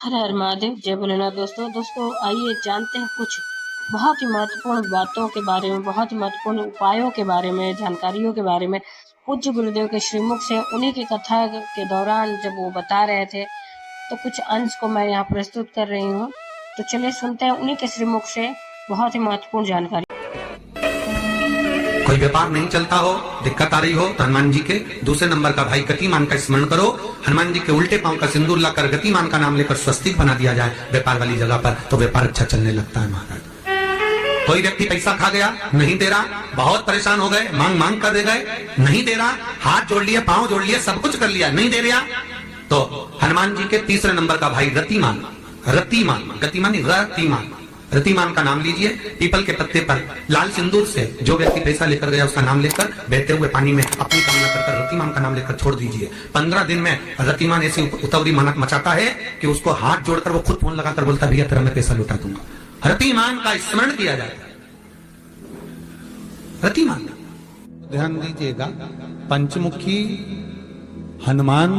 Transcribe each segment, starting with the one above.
हर हर महादेव, जय भोलेनाथ। दोस्तों आइए जानते हैं कुछ बहुत ही महत्वपूर्ण बातों के बारे में, बहुत ही महत्वपूर्ण उपायों के बारे में, जानकारियों के बारे में। पूज्य गुरुदेव के श्रीमुख से उन्हीं की कथा के दौरान जब वो बता रहे थे तो कुछ अंश को मैं यहाँ प्रस्तुत कर रही हूँ। तो चलिए सुनते हैं उन्हीं के श्रीमुख से बहुत ही महत्वपूर्ण जानकारी। कोई व्यापार नहीं चलता हो, दिक्कत आ रही हो तो हनुमान जी के दूसरे नंबर का भाई गतिमान का स्मरण करो। हनुमान जी के उल्टे पांव का सिंदूर लाकर गतिमान का नाम लेकर स्वस्तिक बना दिया जाए व्यापार वाली जगह पर, तो व्यापार अच्छा चलने लगता है महाराज। कोई व्यक्ति पैसा खा गया, नहीं दे रहा, बहुत परेशान हो गए, मांग मांग कर दे गए, नहीं दे रहा, हाथ जोड़ लिए, पांव जोड़ लिए, सब कुछ कर लिया, नहीं दे रहा, तो हनुमान जी के तीसरे नंबर का भाई रतिमान, रतिमान, गतिमान रतिमान, रतिमान का नाम लीजिए। पीपल के पत्ते पर लाल सिंदूर से जो व्यक्ति पैसा लेकर गया उसका नाम लेकर बहते हुए पानी में अपनी कामना कर रतिमान का नाम लेकर छोड़ दीजिए। 15 दिन में रतिमान ऐसी उतावली मचाता है कि उसको हाथ जोड़कर वो खुद फोन लगाकर बोलता है भैया तेरा मैं पैसा लौटा दूंगा। रतिमान का स्मरण किया जाता है। रतिमान, ध्यान दीजिएगा, पंचमुखी हनुमान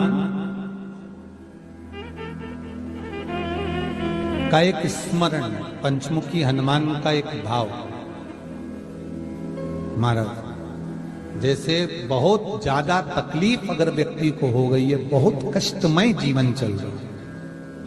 का एक स्मरण, पंचमुखी हनुमान का एक भाव। महाराज जैसे बहुत ज्यादा तकलीफ अगर व्यक्ति को हो गई है, बहुत कष्टमय जीवन चल रहा है,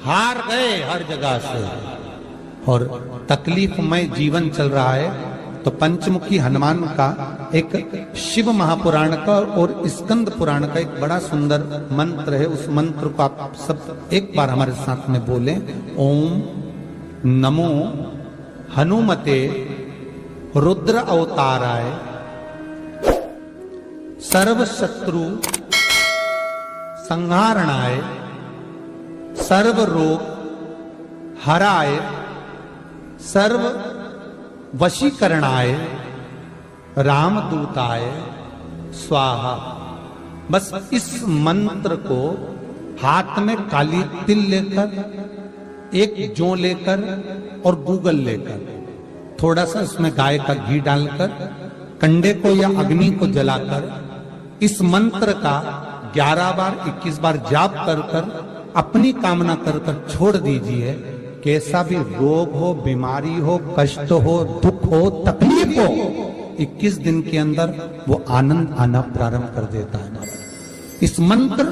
हार गए हर जगह से और तकलीफमय जीवन चल रहा है, तो पंचमुखी हनुमान का एक शिव महापुराण का और स्कंद पुराण का एक बड़ा सुंदर मंत्र है। उस मंत्र को आप सब एक बार हमारे साथ में बोलें। ओम नमो हनुमते रुद्र अवताराय सर्व शत्रु संहारणाय सर्व रोग हराय सर्व वशीकरणाय रामदूताय स्वाहा। बस इस मंत्र को हाथ में काली तिल लेकर, एक जौ लेकर और गूगल लेकर, थोड़ा सा उसमें गाय का घी डालकर, कंडे को या अग्नि को जलाकर इस मंत्र का 11 बार 21 बार जाप कर कर अपनी कामना कर कर छोड़ दीजिए। कैसा भी रोग हो, बीमारी हो, कष्ट हो, दुख हो, तकलीफ हो, 21 दिन के अंदर वो आनंद आना प्रारंभ कर देता है। इस मंत्र,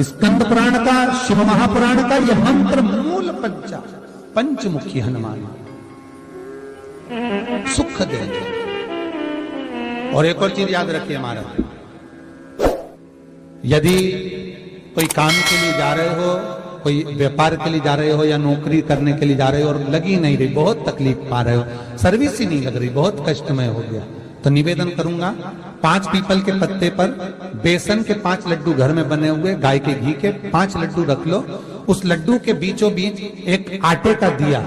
स्कंद पुराण का, शिव महापुराण का यह मंत्र मूल पंचमुखी हनुमान सुख देंगे। और एक और चीज याद रखिए महाराज, यदि कोई काम के लिए जा रहे हो, कोई व्यापार के लिए जा रहे हो या नौकरी करने के लिए जा रहे हो और लगी नहीं रही, बहुत तकलीफ पा रहे हो, सर्विस ही नहीं लग रही, बहुत कष्टमय हो गया, तो निवेदन करूंगा 5 पीपल के पत्ते पर बेसन के 5 लड्डू घर में बने हुए, गाय के घी के 5 लड्डू रख लो। उस लड्डू के बीचों बीच एक आटे का दिया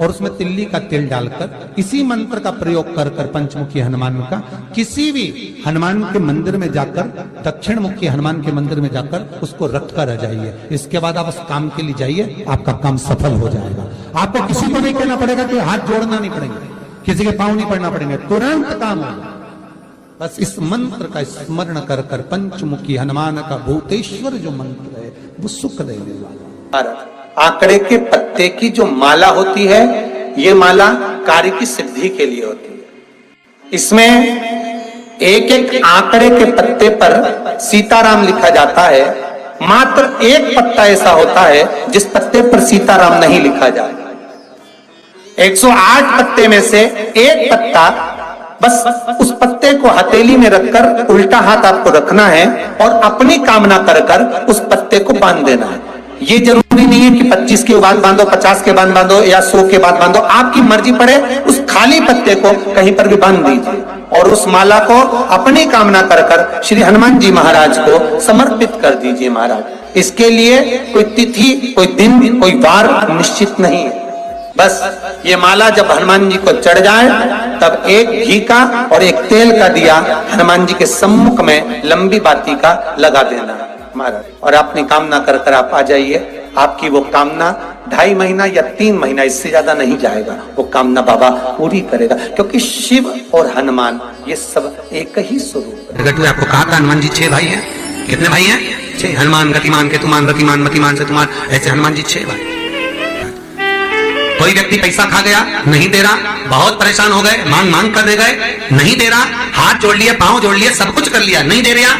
और उसमें तिल्ली का तेल डालकर इसी मंत्र का प्रयोग कर कर पंचमुखी हनुमान का किसी भी हनुमान के मंदिर में जाकर, दक्षिण मुखी हनुमान के मंदिर में जाकर उसको रख कर आ जाइए। इसके बाद आप उस काम के लिए जाइए, आपका काम सफल हो जाएगा। आपको किसी को नहीं कहना पड़ेगा कि हाथ जोड़ना नहीं पड़ेगा, किसी के पांव नहीं पड़ना पड़ेंगे, तुरंत काम होगा। बस इस मंत्र का स्मरण कर कर पंचमुखी हनुमान का भूतेश्वर जो मंत्र है वो सुख देने वाला। आंकड़े के पत्ते की जो माला होती है, ये माला कार्य की सिद्धि के लिए होती है। इसमें एक एक आंकड़े के पत्ते पर सीताराम लिखा जाता है। मात्र एक पत्ता ऐसा होता है जिस पत्ते पर सीताराम नहीं लिखा जाता। 108 पत्ते में से एक पत्ता, बस उस पत्ते को हथेली में रखकर उल्टा हाथ आपको रखना है और अपनी कामना कर कर उस पत्ते को बांध देना है। ये जरूरी नहीं है कि 25 के बाद बांधो, 50 के बाद बांधो या 100 के बाद बांधो, आपकी मर्जी पड़े। उस खाली पत्ते को कहीं पर भी बांध दीजिए और उस माला को अपनी कामना कर कर श्री हनुमान जी महाराज को समर्पित कर दीजिए। महाराज इसके लिए कोई तिथि, कोई दिन, कोई वार निश्चित नहीं है। बस ये माला जब हनुमान जी को चढ़ जाए तब एक घी का और एक तेल का दिया हनुमान जी के सम्मुख में लंबी बाती का लगा देना महाराज, और अपनी कामना कर कर आप आ जाइए। आपकी वो कामना 2.5 महीना या 3 महीना, इससे ज्यादा नहीं जाएगा, वो कामना बाबा पूरी करेगा, क्योंकि शिव और हनुमान ये सब एक ही स्वरूप है। आपको कहा था हनुमान जी 6 भाई हैं। कितने भाई हैं? 6। हनुमान, गतिमान, केतुमान, रतिमान, मतिमान से तुमान, ऐसे हनुमान जी 6 भाई। कोई व्यक्ति पैसा खा गया, नहीं दे रहा, बहुत परेशान हो गए, मांग मांग कर दे गए, नहीं दे रहा, हाथ जोड़ लिए, पांव जोड़ लिए, सब कुछ कर लिया, नहीं दे रहा,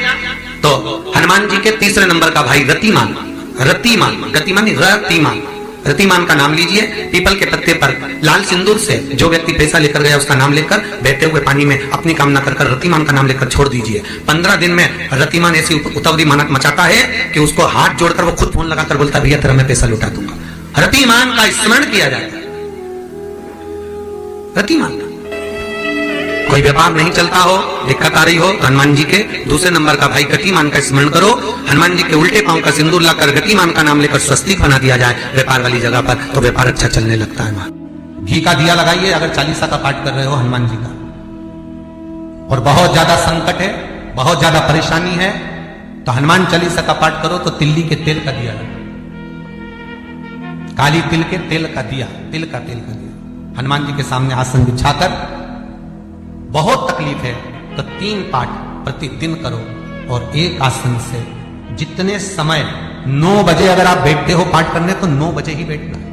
तो हनुमान जी के तीसरे नंबर का भाई रतिमान, रतिमान, गतिमान रतिमान, रतिमान का नाम लीजिए। पीपल के पत्ते पर लाल सिंदूर से जो व्यक्ति पैसा लेकर गया उसका नाम लेकर बहते हुए पानी में अपनी कामना कर रतिमान का नाम लेकर छोड़ दीजिए। 15 दिन में रतिमान ऐसी उतवदी मानत मचाता है कि उसको हाथ जोड़कर वो खुद फोन लगाकर बोलता भैया तेरा मैं पैसा लौटा दूंगा। रतिमान का स्मरण किया जाता है। रतिमान कोई व्यापार नहीं चलता हो, दिक्कत आ रही हो, हनुमान जी के दूसरे नंबर का भाई गतिमान का स्मरण करो। हनुमान जी के उल्टे पांव का सिंदूर लाकर गतिमान का नाम लेकर स्वस्तिक बना दिया जाए व्यापार वाली जगह पर, तो व्यापार अच्छा चलने लगता है। वहां घी का दिया लगाइए अगर चालीसा का पाठ कर रहे हो हनुमान जी का, और बहुत ज्यादा संकट है, बहुत ज्यादा परेशानी है, तो हनुमान चालीसा का पाठ करो तो तिल्ली के तेल का दिया लगाओ, काली तिल के तेल का दिया, तिल का तेल का दिया हनुमान जी के सामने आसन बिछाकर, बहुत तकलीफ है तो 3 पाठ प्रतिदिन करो, और एक आसन से जितने समय 9 बजे अगर आप बैठते हो पाठ करने तो 9 बजे ही बैठना है।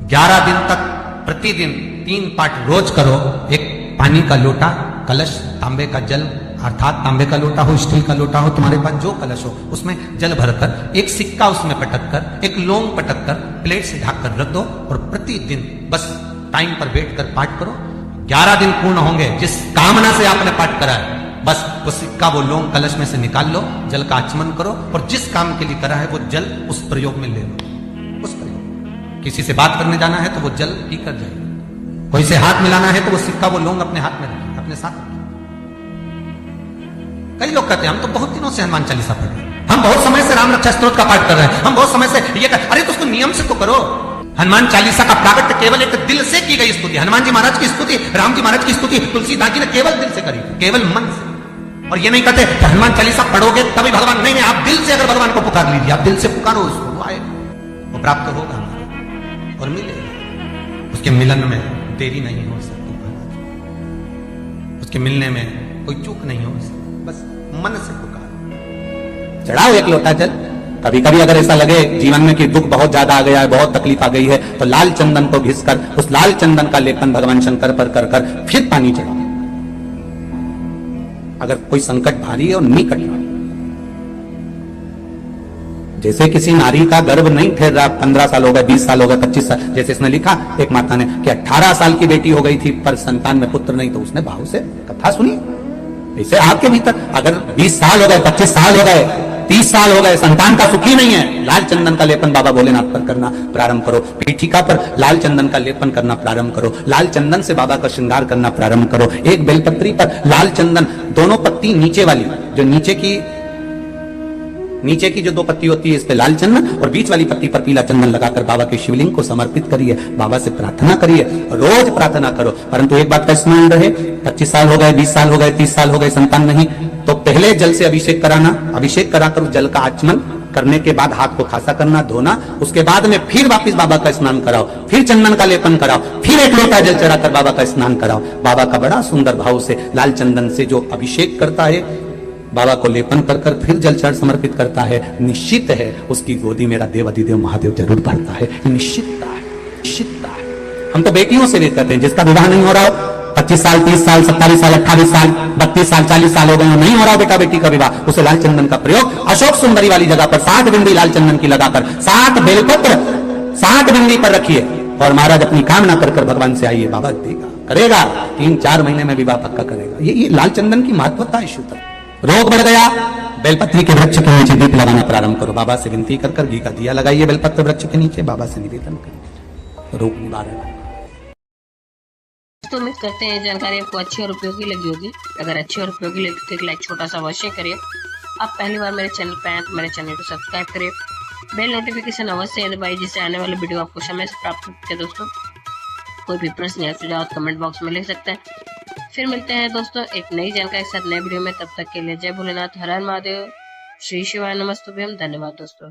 11 दिन तक प्रतिदिन 3 पाठ रोज करो। एक पानी का लोटा, कलश, तांबे का जल, अर्थात तांबे का लोटा हो, स्टील का लोटा हो, तुम्हारे पास जो कलश हो उसमें जल भरकर, एक सिक्का उसमें पटक कर, एक लौंग पटक कर प्लेट से ढक कर रख दो, और प्रतिदिन बस टाइम पर बैठकर पाठ करो। 11 दिन पूर्ण होंगे, जिस कामना से आपने पाठ करा है बस वो सिक्का, वो लौंग कलश में से निकाल लो, जल का आचमन करो, और जिस काम के लिए करा है वो जल उस प्रयोग में ले लो। उस प्रयोग, किसी से बात करने जाना है तो वो जल पी कर जाइए, कोई से हाथ मिलाना है तो वो सिक्का, वो लौंग अपने हाथ में रखिए, अपने साथ रखिए। कई लोग कहते हैं हम तो बहुत दिनों से हनुमान चालीसा पढ़ रहे हैं, हम बहुत समय से राम रक्षा स्तोत्र का पाठ कर रहे हैं, हम बहुत समय से ये अरे तो उसको नियम से तो करो। हनुमान चालीसा का प्रागट्य केवल एक दिल से की गई स्तुति, हनुमान जी महाराज की स्तुति, राम जी महाराज की स्तुति तुलसीदास जी ने केवल दिल से करी, केवल मन से। और ये नहीं कहते कि हनुमान चालीसा पढ़ोगे तभी भगवान, नहीं, आप दिल से अगर भगवान को पुकार लीजिए, आप दिल से पुकारो उसको, वो आए, वो प्राप्त होगा और मिलेगा। उसके मिलन में देरी नहीं हो सकती, उसके मिलने में कोई चूक नहीं हो सकती, बस मन से पुकार। चढ़ाओ एक लोटा जल। कभी कभी अगर ऐसा लगे जीवन में कि दुख बहुत ज्यादा आ गया है, बहुत तकलीफ आ गई है, तो लाल चंदन को घिसकर उस लाल चंदन का लेपन भगवान शंकर पर कर कर फिर पानी चढ़ाओ। अगर कोई संकट भारी है और निकट रहा, जैसे किसी नारी का गर्भ नहीं ठहर रहा, 15 साल हो गए, 20 साल हो गए, 25 साल, जैसे इसने लिखा एक माता ने कि 18 साल की बेटी हो गई थी पर संतान में पुत्र नहीं, तो उसने भाव से कथा सुनी। ऐसे आपके भीतर अगर 20 साल हो गए, 25 साल हो गए, 30 साल हो गए, संतान का सुखी नहीं है, लाल चंदन का लेपन बाबा भोलेनाथ पर करना प्रारंभ करो, पीठिका पर लाल चंदन का लेपन करना प्रारंभ करो, लाल चंदन से बाबा का श्रृंगार करना प्रारंभ करो। एक बेलपत्री पर लाल चंदन, दोनों पत्ती नीचे वाली, जो नीचे की जो 2 पत्ती होती है इस पे लाल चंदन, और बीच वाली पत्ती पर पीला चंदन लगाकर बाबा के शिवलिंग को समर्पित करिए, बाबा से प्रार्थना करिए, रोज प्रार्थना करो। परंतु एक बात का स्मरण रहे, 25 साल हो गए, 20 साल हो गए, 30 साल हो गए, संतान नहीं, तो पहले जल से अभिषेक कराना, अभिषेक कराकर उस जल का आचमन करने के बाद हाथ को खासा करना, धोना, उसके बाद में फिर वापस बाबा का स्नान कराओ, फिर चंदन का लेपन कराओ, फिर एक लोटा जल चढ़ाकर बाबा का स्नान कराओ। बाबा का बड़ा सुंदर भाव से लाल चंदन से जो अभिषेक करता है, बाबा को लेपन कर कर फिर जल चढ़ समर्पित करता है, निश्चित है उसकी गोदी मेरा देव अधिदेव महादेव जरूर भरता है। निश्चितता है, निश्चितता है। हम तो बेटियों से भी कहते हैं, जिसका विवाह नहीं हो रहा हो, 25 साल, 30 साल, 27 साल, 28 साल, 32 साल, 40 साल हो गए, नहीं हो रहा बेटा बेटी का विवाह, उसे लाल चंदन का प्रयोग अशोक सुंदरी वाली जगह पर 7 बिंदी लाल चंदन की लगाकर 7 बेलपत्र 7 बिंदी पर रखिए, और महाराज अपनी कामना कर कर भगवान से आइए, बाबा देगा, करेगा, 3-4 महीने में विवाह पक्का करेगा। ये लाल चंदन की महत्वता है। शुद्ध रोग बढ़ गया, बेलपत्री के वृक्ष के नीचे दीप लगाना प्रारंभ करो, बाबा से विनती कर कर घी का दिया लगाइए बेलपत्र वृक्ष के नीचे, बाबा से निवेदन करिए, रोग निवारण। तो उम्मीद करते हैं जानकारी आपको अच्छी और उपयोगी लगी होगी। अगर अच्छी और उपयोगी लगी तो एक लाइक छोटा सा अवश्य करिए। आप पहली बार मेरे चैनल पर आए तो मेरे चैनल को सब्सक्राइब करिए, बेल नोटिफिकेशन अवश्य दबाइए, जिससे आने वाले वीडियो आपको समय से प्राप्त होते हैं। दोस्तों कोई भी प्रश्न या सुझाव कमेंट बॉक्स में लिख सकते हैं। फिर मिलते हैं दोस्तों एक नई जानकारी के साथ नए वीडियो में, तब तक के लिए जय भोलेनाथ, हर हर महादेव, श्री शिवाय नमस्तुभ्यम। धन्यवाद दोस्तों।